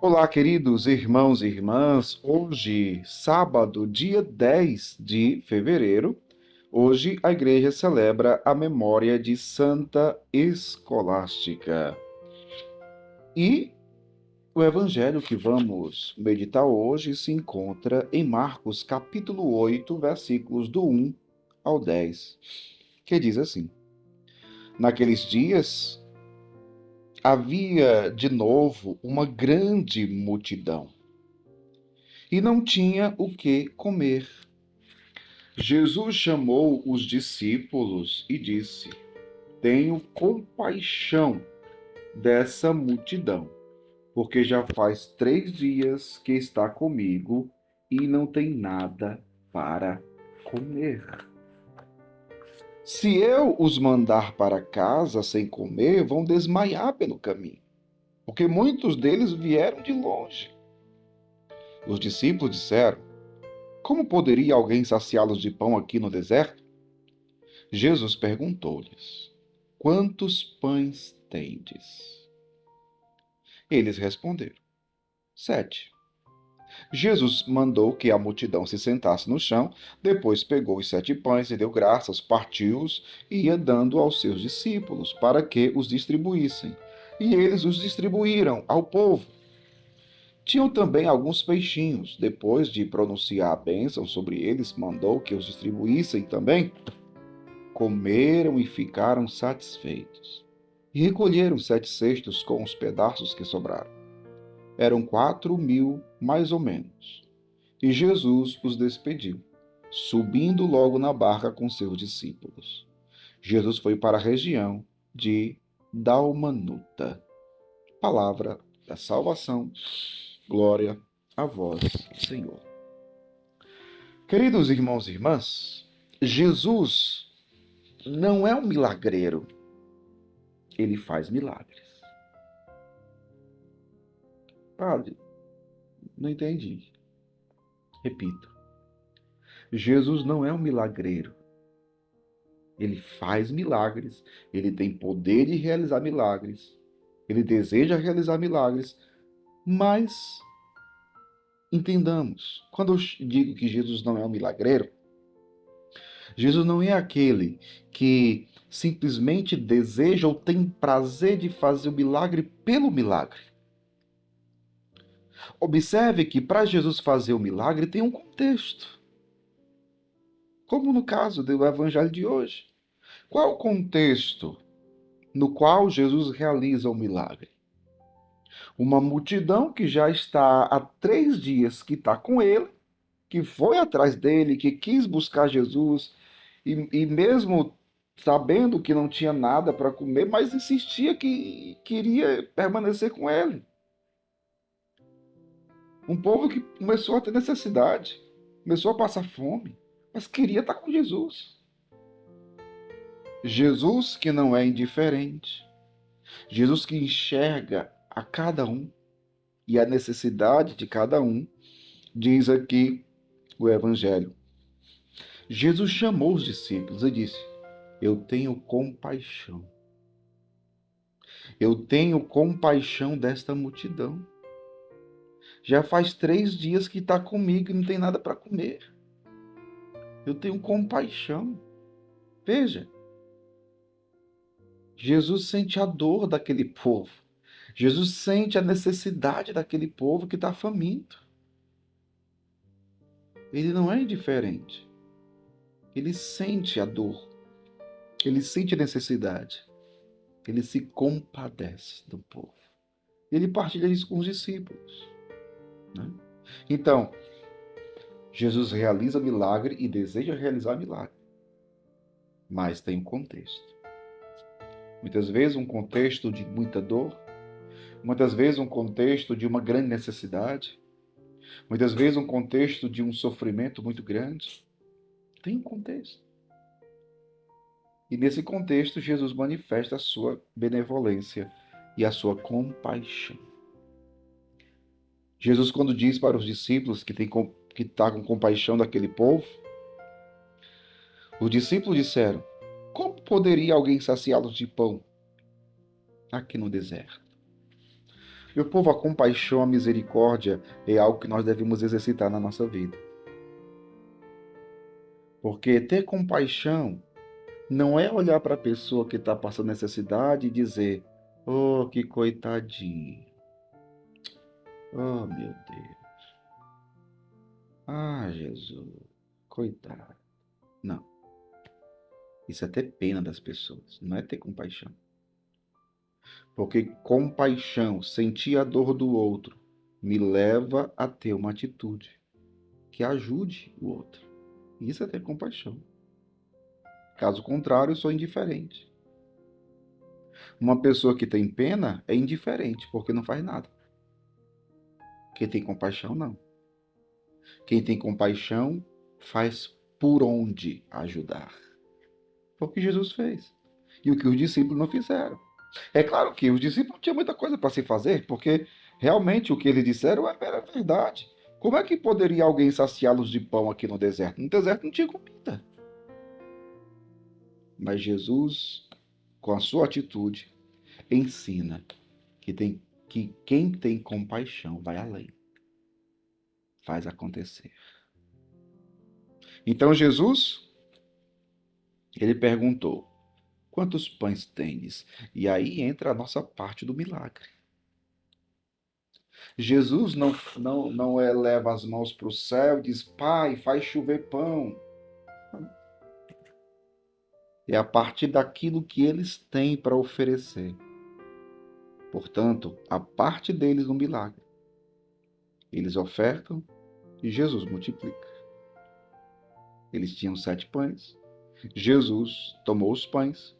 Olá, queridos irmãos e irmãs. Hoje, sábado, dia 10 de fevereiro, hoje a igreja celebra a memória de Santa Escolástica. E o evangelho que vamos meditar hoje se encontra em Marcos, capítulo 8, versículos do 1 ao 10, que diz assim: Naqueles dias havia de novo uma grande multidão e não tinha o que comer. Jesus chamou os discípulos e disse: Tenho compaixão dessa multidão, porque já faz 3 dias que está comigo e não tem nada para comer. Se eu os mandar para casa sem comer, vão desmaiar pelo caminho, porque muitos deles vieram de longe. Os discípulos disseram: Como poderia alguém saciá-los de pão aqui no deserto? Jesus perguntou-lhes: Quantos pães tendes? Eles responderam: 7. Jesus mandou que a multidão se sentasse no chão, depois pegou os 7 pães e deu graças, partiu-os e ia dando aos seus discípulos para que os distribuíssem. E eles os distribuíram ao povo. Tinham também alguns peixinhos. Depois de pronunciar a bênção sobre eles, mandou que os distribuíssem também. Comeram e ficaram satisfeitos. E recolheram 7 cestos com os pedaços que sobraram. Eram 4.000, mais ou menos. E Jesus os despediu, subindo logo na barca com seus discípulos. Jesus foi para a região de Dalmanuta. Palavra da salvação. Glória a vós, Senhor. Queridos irmãos e irmãs, Jesus não é um milagreiro. Ele faz milagres. Padre, não entendi. Repito. Jesus não é um milagreiro. Ele faz milagres. Ele tem poder de realizar milagres. Ele deseja realizar milagres. Mas, entendamos, quando eu digo que Jesus não é um milagreiro, Jesus não é aquele que simplesmente deseja ou tem prazer de fazer o milagre pelo milagre. Observe que para Jesus fazer o milagre tem um contexto, como no caso do evangelho de hoje. Qual é o contexto no qual Jesus realiza o milagre? Uma multidão que já está há 3 dias que está com ele, que foi atrás dele, que quis buscar Jesus, e mesmo sabendo que não tinha nada para comer, mas insistia que queria permanecer com ele. Um povo que começou a ter necessidade, começou a passar fome, mas queria estar com Jesus. Jesus que não é indiferente, Jesus que enxerga a cada um e a necessidade de cada um, diz aqui o Evangelho. Jesus chamou os discípulos e disse: Eu tenho compaixão. Eu tenho compaixão desta multidão. Já faz 3 dias que está comigo e não tem nada para comer. Eu tenho compaixão. Veja, Jesus sente a dor daquele povo. Jesus sente a necessidade daquele povo que está faminto. Ele não é indiferente. Ele sente a dor. Ele sente a necessidade. Ele se compadece do povo. Ele partilha isso com os discípulos, né? Então, Jesus realiza milagre e deseja realizar milagre, mas tem um contexto. Muitas vezes um contexto de muita dor, muitas vezes um contexto de uma grande necessidade, muitas vezes um contexto de um sofrimento muito grande. Tem um contexto. E nesse contexto, Jesus manifesta a sua benevolência e a sua compaixão. Jesus, quando diz para os discípulos que está com compaixão daquele povo, os discípulos disseram: Como poderia alguém saciá-los de pão aqui no deserto? Meu povo, a compaixão, a misericórdia é algo que nós devemos exercitar na nossa vida. Porque ter compaixão não é olhar para a pessoa que está passando necessidade e dizer: oh, que coitadinho. Oh, meu Deus. Ah, Jesus. Coitado. Não. Isso é ter pena das pessoas, não é ter compaixão. Porque compaixão, sentir a dor do outro, me leva a ter uma atitude que ajude o outro. Isso é ter compaixão. Caso contrário, eu sou indiferente. Uma pessoa que tem pena é indiferente, porque não faz nada. Quem tem compaixão, não. Quem tem compaixão faz por onde ajudar. Foi o que Jesus fez. E o que os discípulos não fizeram. É claro que os discípulos tinham muita coisa para se fazer, porque realmente o que eles disseram era verdade. Como é que poderia alguém saciá-los de pão aqui no deserto? No deserto não tinha comida. Mas Jesus, com a sua atitude, ensina que quem tem compaixão vai além, faz acontecer. Então Jesus, ele perguntou: quantos pães tendes? E aí entra a nossa parte do milagre. Jesus não eleva as mãos para o céu e diz: Pai, faz chover pão. É a partir daquilo que eles têm para oferecer. Portanto, a parte deles no milagre. Eles ofertam e Jesus multiplica. Eles tinham 7 pães. Jesus tomou os pães,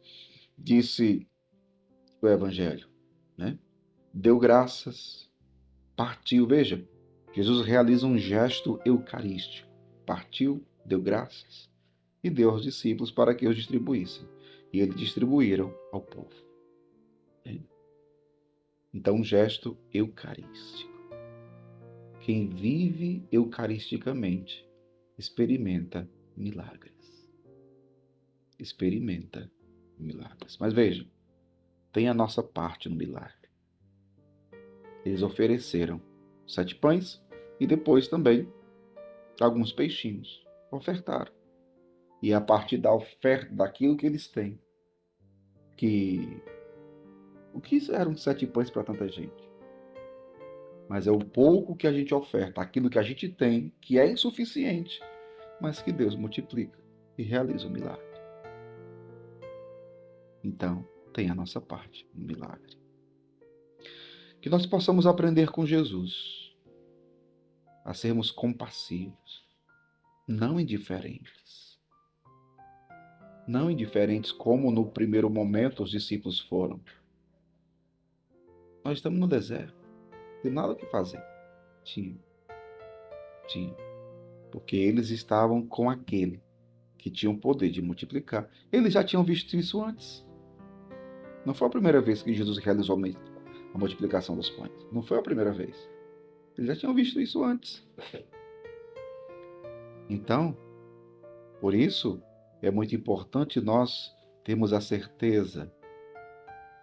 disse o Evangelho, né? Deu graças, partiu. Veja, Jesus realiza um gesto eucarístico. Partiu, deu graças e deu aos discípulos para que os distribuíssem. E eles distribuíram ao povo. Então, um gesto eucarístico. Quem vive eucaristicamente experimenta milagres. Experimenta milagres. Mas veja, tem a nossa parte no milagre. Eles ofereceram 7 pães e depois também alguns peixinhos. Ofertaram. E a partir da oferta, daquilo que eles têm, que o que eram 7 pães para tanta gente? Mas é o pouco que a gente oferta, aquilo que a gente tem, que é insuficiente, mas que Deus multiplica e realiza o milagre. Então, tem a nossa parte no milagre. Que nós possamos aprender com Jesus a sermos compassivos, não indiferentes. Não indiferentes como no primeiro momento os discípulos foram. Nós estamos no deserto, não tem nada o que fazer. Tinha. Porque eles estavam com aquele que tinha o poder de multiplicar. Eles já tinham visto isso antes. Não foi a primeira vez que Jesus realizou a multiplicação dos pães. Não foi a primeira vez. Eles já tinham visto isso antes. Então, por isso, é muito importante nós termos a certeza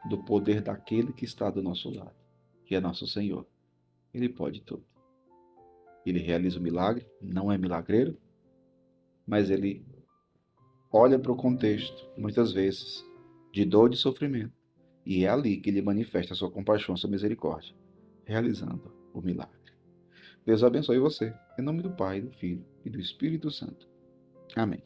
do poder daquele que está do nosso lado, que é nosso Senhor. Ele pode tudo. Ele realiza o milagre, não é milagreiro, mas ele olha para o contexto, muitas vezes, de dor e de sofrimento. E é ali que ele manifesta a sua compaixão, a sua misericórdia, realizando o milagre. Deus abençoe você, em nome do Pai, do Filho e do Espírito Santo. Amém.